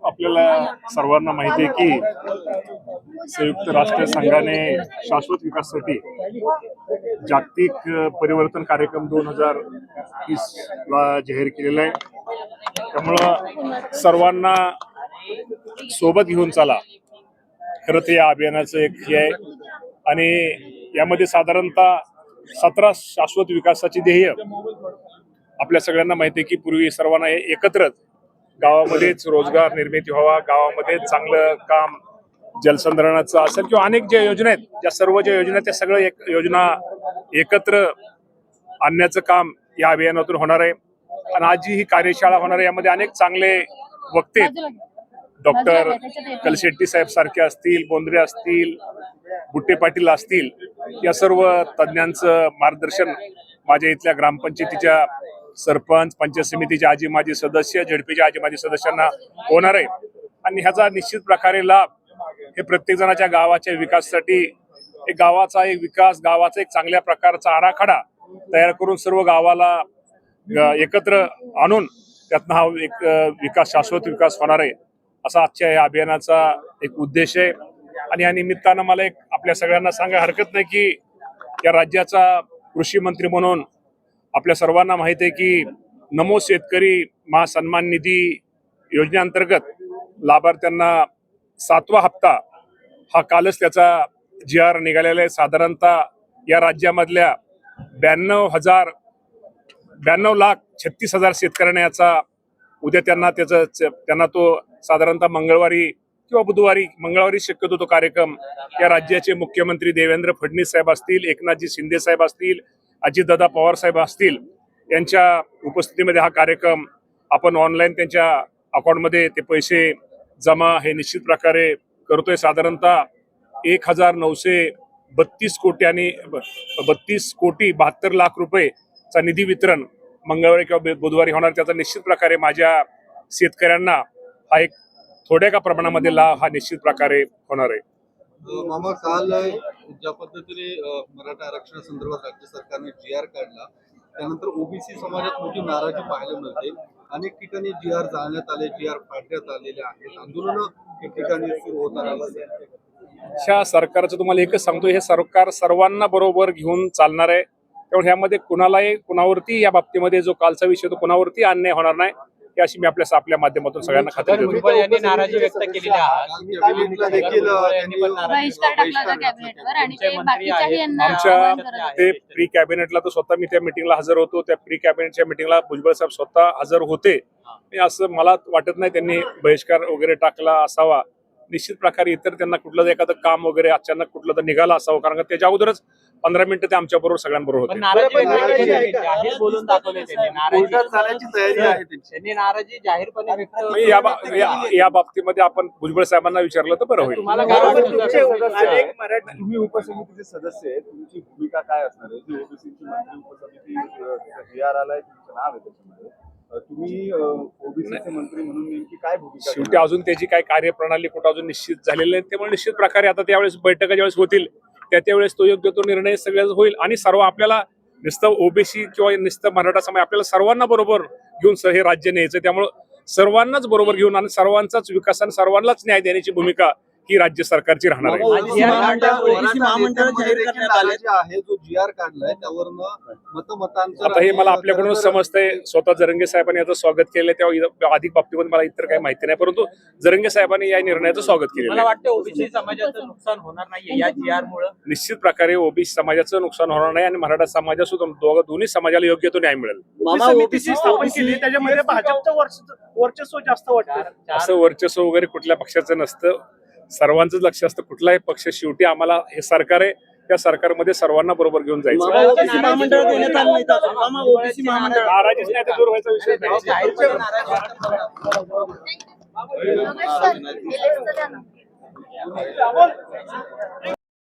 आपल्याला सर्वांना माहिती आहे की संयुक्त राष्ट्र संघाने शाश्वत विकासासाठी जागतिक परिवर्तन कार्यक्रम 2030 ला जाहीर केलेला आहे. त्यामुळं सर्वांना सोबत घेऊन चला, खरं ते या अभियानाचं एक हे आहे. आणि यामध्ये साधारणतः 17 शाश्वत विकासाची ध्येय आपल्या सगळ्यांना माहिती आहे की पूर्वी सर्वांना एकत्र गावामध्येच रोजगार निर्मिती व्हावा, गावामध्ये चांगलं काम जलसंधारणाचं असेल किंवा अनेक ज्या योजना आहेत, त्या सर्व ज्या योजना आहेत त्या सगळ्या योजना एकत्र आणण्याचं काम या अभियानातून होणार आहे. आणि आज जी ही कार्यशाळा होणार आहे यामध्ये अनेक चांगले वक्ते, डॉक्टर कलशेट्टी साहेब सारखे असतील, बोंद्रे असतील, बुट्टे पाटील असतील, या सर्व तज्ञांचं मार्गदर्शन माझ्या इथल्या ग्रामपंचायतीच्या सरपंच, पंचायत समितीचे आजी माजी सदस्य, झडपीच्या आजी माजी सदस्यांना होणार आहे. आणि ह्याचा निश्चित प्रकारे लाभ हे प्रत्येक जणाच्या गावाच्या विकासासाठी, एक गावाचा एक विकास, गावाचा एक चांगल्या प्रकारचा आराखडा तयार करून सर्व गावाला एकत्र आणून त्यातनं हा एक विकास, शाश्वत विकास होणार आहे, असा आजच्या या अभियानाचा एक उद्देश आहे. आणि या निमित्तानं मला एक आपल्या सगळ्यांना सांगायला हरकत नाही की या राज्याचा कृषी मंत्री म्हणून आपल्या सर्वांना माहिती आहे की नमो शेतकरी महासन्मान निधी योजनेअंतर्गत लाभार्थ्यांना 7वा हप्ता हा कालच त्याचा GR निघालेला आहे. साधारणतः या राज्यामधल्या 92,36,000 शेतकऱ्यांना याचा उद्या त्यांना तो साधारणतः मंगळवारी किंवा बुधवारी, मंगळवारी शक्यतो तो कार्यक्रम या राज्याचे मुख्यमंत्री देवेंद्र फडणवीस साहेब असतील, एकनाथजी शिंदे साहेब असतील, अजितदादा पवार साहेब असतील, यांच्या उपस्थितीमध्ये हा कार्यक्रम आपण ऑनलाईन त्यांच्या अकाउंटमध्ये ते पैसे जमा हे निश्चित प्रकारे करतोय. साधारणतः 1,932 कोटी आणि 32,72,00,000 रुपयेचा निधी वितरण मंगळवारी किंवा बुधवारी होणार. त्याचा निश्चित प्रकारे माझ्या शेतकऱ्यांना हा एक थोड्या का प्रमाणामध्ये लाभ हा निश्चित प्रकारे होणार आहे. मामा, काल ज्या पद्धतीने मराठा आरक्षणासंदर्भात राज्य सरकारने GR काढला, त्यानंतर ओबीसी समाजात मोठी नाराजी पाहायला मिळते. अनेक ठिकाणी GR जाळण्यात आले, GR फाडण्यात आलेले आहेत, आंदोलनं ठिकठिकाणी सुरू होताना. ह्या सरकारचं तुम्हाला एकच सांगतो, हे सरकार सर्वांना बरोबर घेऊन चालणार आहे. त्यामुळे ह्यामध्ये कुणालाही कुणावरती या बाबतीमध्ये जो कालचा विषय तो कुणावरती अन्याय होणार नाही, ही अशी मी आपल्या माध्यमातून सगळ्यांना खात्री देतो. भुजबळ यांनी नाराजी व्यक्त केलेली आहे. आमच्या ते प्री कॅबिनेटला तर स्वतः मी त्या मिटिंगला हजर होतो. त्या प्री कॅबिनेटच्या मिटिंगला भुजबळ साहेब स्वतः हजर होते. असं मला वाटत नाही त्यांनी बहिष्कार वगैरे टाकला असावा. निश्चित प्रकारे इतर त्यांना कुठलं एखादं काम वगैरे अचानक कुठलं तर निघालं असावं, कारण त्याच्या अगोदरच 15 मिनिटं ते आमच्या बरोबर सगळ्यांबरोबर होते. बोलून दाखवले त्यांनी नाराजी जाहीरपणे व्यक्त. या बाबतीमध्ये आपण भुजबळ साहेबांना विचारलं तर बरं होईल. तुम्ही उपसमितीचे सदस्य आहे, तुमची भूमिका काय असणार आहे? जी ओबीसीची मंत्री उपसमिती GR आलाय, तुमचं नाव आहे त्याच्यामध्ये, तुम्ही ओबीसीचे मंत्री म्हणून नेमकी काय भूमिका? शेवटी अजून त्याची काय कार्यप्रणाली कुठं अजून निश्चित झालेली नाही. त्यामुळे निश्चित प्रकारे आता त्यावेळेस बैठका ज्यावेळेस होतील त्यावेळेस तो योग्य तो निर्णय सगळ्याच होईल. आणि सर्व आपल्याला नुसतं ओबीसी किंवा नुसतं मराठा समाज, आपल्याला सर्वांना बरोबर घेऊन हे राज्य न्यायचं. त्यामुळे सर्वांनाच बरोबर घेऊन आणि सर्वांचाच विकास आणि सर्वांनाच न्याय देण्याची भूमिका ही राज्य सरकारची राहणार आहे. आता हे मला आपल्याकडून समजतंय. स्वतः जरंगे साहेबांनी याचं स्वागत केलंय, तेव्हा अधिक बाबतीमध्ये मला इतर काही माहिती नाही, परंतु जरंगे साहेबांनी या निर्णयाचं स्वागत केलं. मला वाटतं ओबीसी समाजाचं नुकसान होणार नाही या GR मुळे. निश्चित प्रकारे ओबीसी समाजाचं नुकसान होणार नाही आणि मराठा समाजासुद्धा दोन्ही समाजाला योग्य तो न्याय मिळेल. स्थापन केली त्याच्यामध्ये भाजपचं वर्चस्व जास्त वाटतं. असं वर्चस्व वगैरे कुठल्या पक्षाचं नसतं. सर्वांचंच लक्ष असतं. कुठलाही पक्ष, शेवटी आम्हाला हे सरकार आहे, त्या सरकारमध्ये सर्वांना बरोबर घेऊन जायचं. नाराजीच नाही तर दूर व्हायचा विषय नाही.